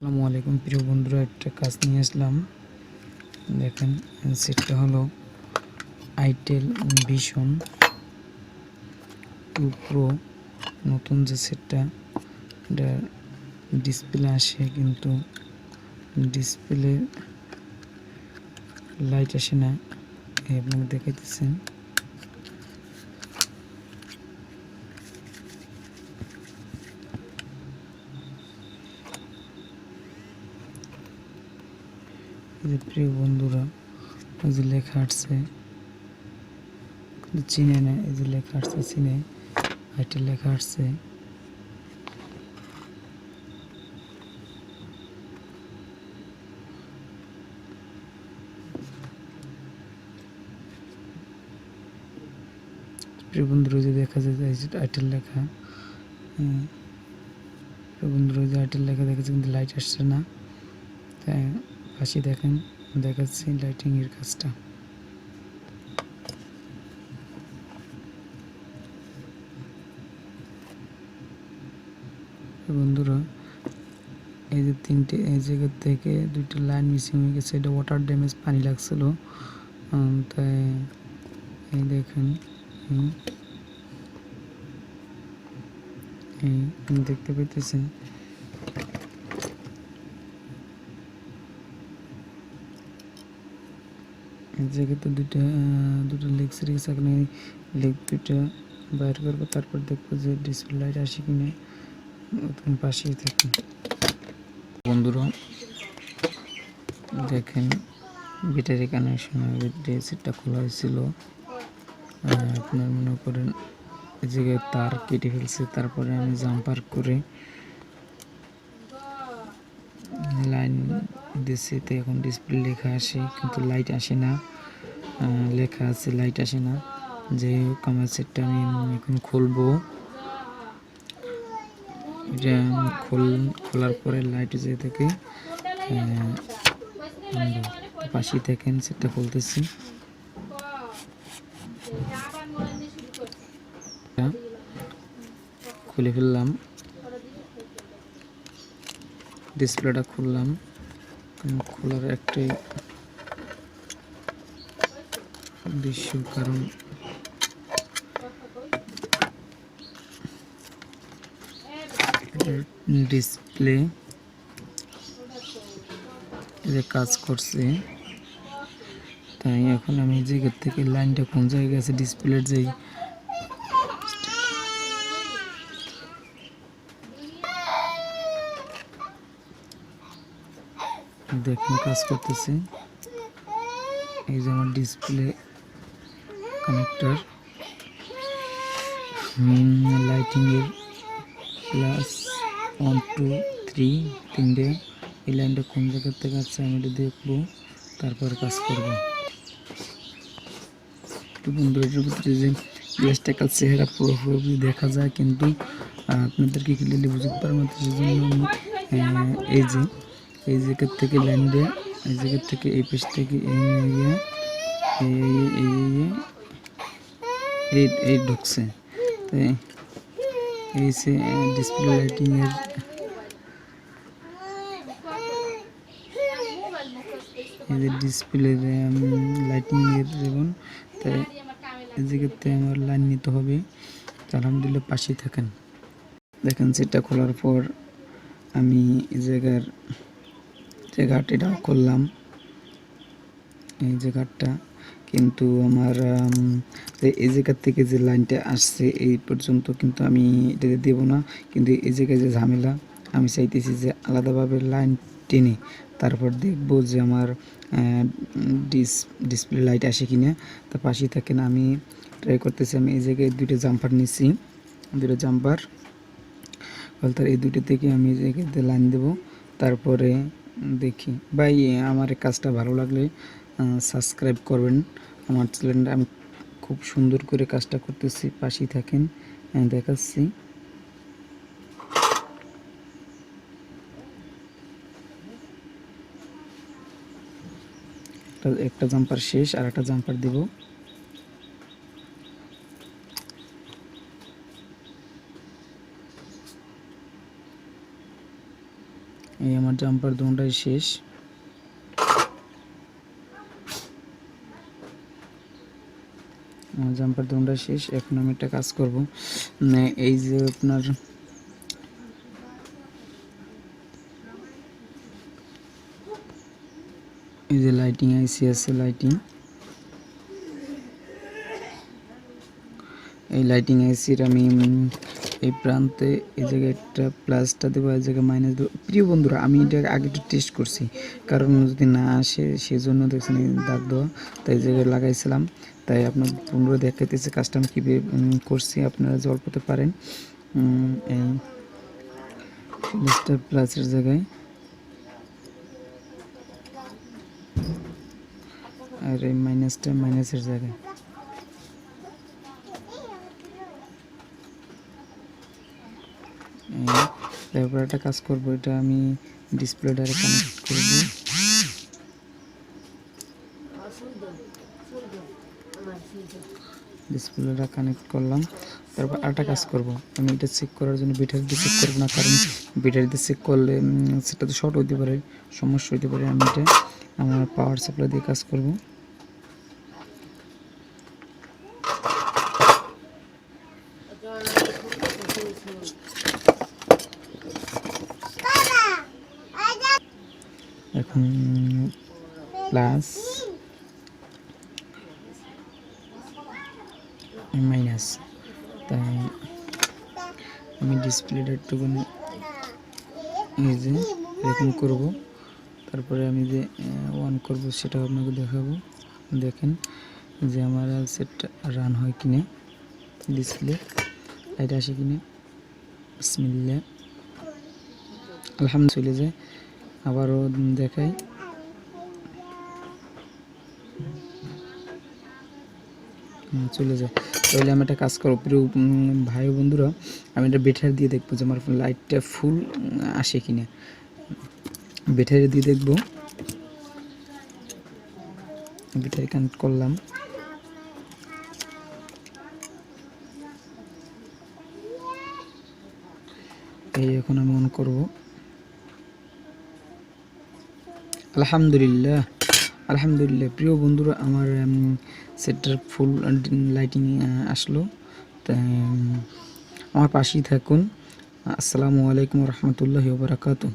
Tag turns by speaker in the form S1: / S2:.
S1: আসসালামু আলাইকুম প্রিয় বন্ধুরা, একটা কাজ নিয়ে আসলাম। দেখেন সেটটা হলো Itel Vision1 Pro। নতুন যে সেটটা, এটা ডিসপ্লে আসে কিন্তু ডিসপ্লে লাইট আসে না। আপনাকে দেখাইতেছেন। এই যে প্রিয় বন্ধুরা, ওই যে লেখা আসছে চিনে না, এই যে লেখা আসছে চিনে, Itel লেখা আসছে। প্রিয় বন্ধুরা, যে দেখা যায় Itel লেখা, প্রিয় বন্ধুরা যে Itel লেখা দেখাচ্ছে কিন্তু লাইট আসছে না। তাই পাশে দেখেন দেখাচ্ছি লাইটিং এর কাজটা। বন্ধুরা, এই যে তিনটে, এই জায়গা থেকে দুইটা লাইন মিসিং হয়ে গেছে। এটা ওয়াটার ড্যামেজ, পানি লাগছিল। তাই এই দেখেন, এই দেখতে পাইতেছেন। এই জায়গাতে দুটো লেগ সিরিজ, এখানে লেগ দুইটা বাইর করবো, তারপর দেখবো যে ডিসপ্লে লাইট আসে কিনা। তখন পাশেই থাকি। বন্ধুরা দেখেন, ব্যাটারি কানেকশন সেটটা খোলা হয়েছিল। আপনার মনে করেন এই জায়গায় তার কেটে ফেলছে, তারপরে আমি জাম্পার করে লাইন দিচ্ছি। তো এখন ডিসপ্লে লেখা আসে কিন্তু লাইট আসে না। লেখা আছে লাইট আসে না। যাই হোক, আমার সেটটা আমি এখন খুলবো। এটা খোলার পরে লাইট যে থেকে পাশে দেখেন সেটটা খুলতেছি। খুলে ফেললাম, ডিসপ্লেটা খুললাম। খোলার একটাই উদ্দেশ্য, কারণ ডিসপ্লে যে কাজ করছে, তাই এখন আমি এই জায়গা থেকে লাইনটা কোন জায়গায় আছে ডিসপ্লের যেই দেখেন কাজ করতেছে। এই যে আমার ডিসপ্লে কানেক্টর, লাইটিং এর +1 2 3 তিনটে। এই লাইনটা কোন জায়গা থেকে আসছে আমি এটা দেখবো, তারপর কাজ করব। বন্ধুরা, এটার ভিতরে যে ইলেকট্রিক্যাল চেহারা পুরোপুরি দেখা যায়, কিন্তু আপনাদেরকে ক্লিয়ারলি বুঝতে পারবো না। সেজন্য এই জায়গা থেকে লাইন দেয়া, এই জায়গা থেকে এই পাশ থেকে এই ঢুকছে। তাই এই সে ডিসপ্লে লাইটিং এর এই যে ডিসপ্লে লাইটিং এর যেমন, তাই এই জায়গাতে আমার লাইন নিতে হবে। আলহামদুলিল্লাহ, পাশেই থাকেন। দেখেন সেটা খোলার পর আমি এই জায়গার যে ঘাটটা করলাম, এই যে ঘাটটা, কিন্তু আমার এই জায়গার থেকে যে লাইনটা আসছে এই পর্যন্ত কিন্তু আমি এটা দেব না। কিন্তু এই জায়গায় যে ঝামেলা, আমি চাইতেছি যে আলাদাভাবে লাইন টেনে তারপর দেখব যে আমার ডিসপ্লে লাইট আসে কিনা। তার পাশেই থাকেন, আমি ট্রাই করতেছি। আমি এই জায়গায় দুটো জাম্পার নিচ্ছি, দুটো জাম্পার। তার এই দুটো থেকে আমি এই জায়গাতে লাইন দেব, তারপরে দেখি। ভাই, আমার কাজটা ভালো লাগলে সাবস্ক্রাইব করবেন আমার চ্যানেলটা। আমি খুব সুন্দর করে কাজটা করতেছি, পাশেই থাকেন, দেখাচ্ছি। একটা জাম্পার শেষ, আর একটা জাম্পার দেব। এই আমার জাম্পার দুটোটাই শেষ। জাম্পার দুটোটাই শেষ। এখন আমি একটা কাজ করব, এই যে আপনার এই যে লাইটিং আইসি আছে, এই লাইটিং আইসির আমি এই প্রান্তে এই জায়গায় একটা প্লাসটা দেবো, এই জায়গায় মাইনাস দেবো। প্রিয় বন্ধুরা, আমি এটা আগে একটু টেস্ট করছি, কারণ যদি না আসে সেজন্য দেখছেন দাগ দেওয়া, তাই এই জায়গায় লাগাইছিলাম। তাই আপনার পুনরায় দেখাইতেছে কাজটা আমি কীভাবে করছি, আপনারা জল পেতে পারেন। এই প্লাসের জায়গায় আর এই মাইনাসটা মাইনাসের জায়গায়। তারপর একটা কাজ করব, এটা আমি ডিসপ্লেটা কানেক্ট করব। ডিসপ্লেটা কানেক্ট করলাম। তারপর আরেকটা কাজ করব, আমি এটা চেক করার জন্য ব্যাটারি দিয়ে চেক করব না, কারণ ব্যাটারি দিয়ে চেক করলে সেটা তো শর্ট হতে পারে, সমস্যা হতে পারে। আমি এটা আমার পাওয়ার সাপ্লাই দিয়ে কাজ করব। এখন প্লাস মাইনাস, তাই আমি ডিসপ্লেটা একটুখানি এই যে এরকম করব। তারপরে আমি যে অন করব সেটা আপনাকে দেখাবো। দেখেন যে আমার সেটটা রান হয় কিনা, ডিসপ্লে লাইট আসে কিনা। বিসমিল্লাহ, আলহামদুলিল্লাহ। চলে যায়, আবারও দেখাই। চলে যায়। তাহলে আমি একটা কাজ করবো প্রিয় ভাই বন্ধুরা, আমি একটা ব্যাটারি দিয়ে দেখবো যে আমার লাইটটা ফুল আসে কিনা। ব্যাটারি দিয়ে দেখবো। ব্যাটারি কানেক্ট করলাম। এই এখন আমি অন করব। আলহামদুলিল্লাহ, আলহামদুলিল্লাহ। প্রিয় বন্ধুরা, আমার সেটটার ফুল লাইটিং আসলো। তাই আমার পাশেই থাকুন। আসসালামু আলাইকুম রহমতুল্লাহি ওয়া বারাকাতুহু।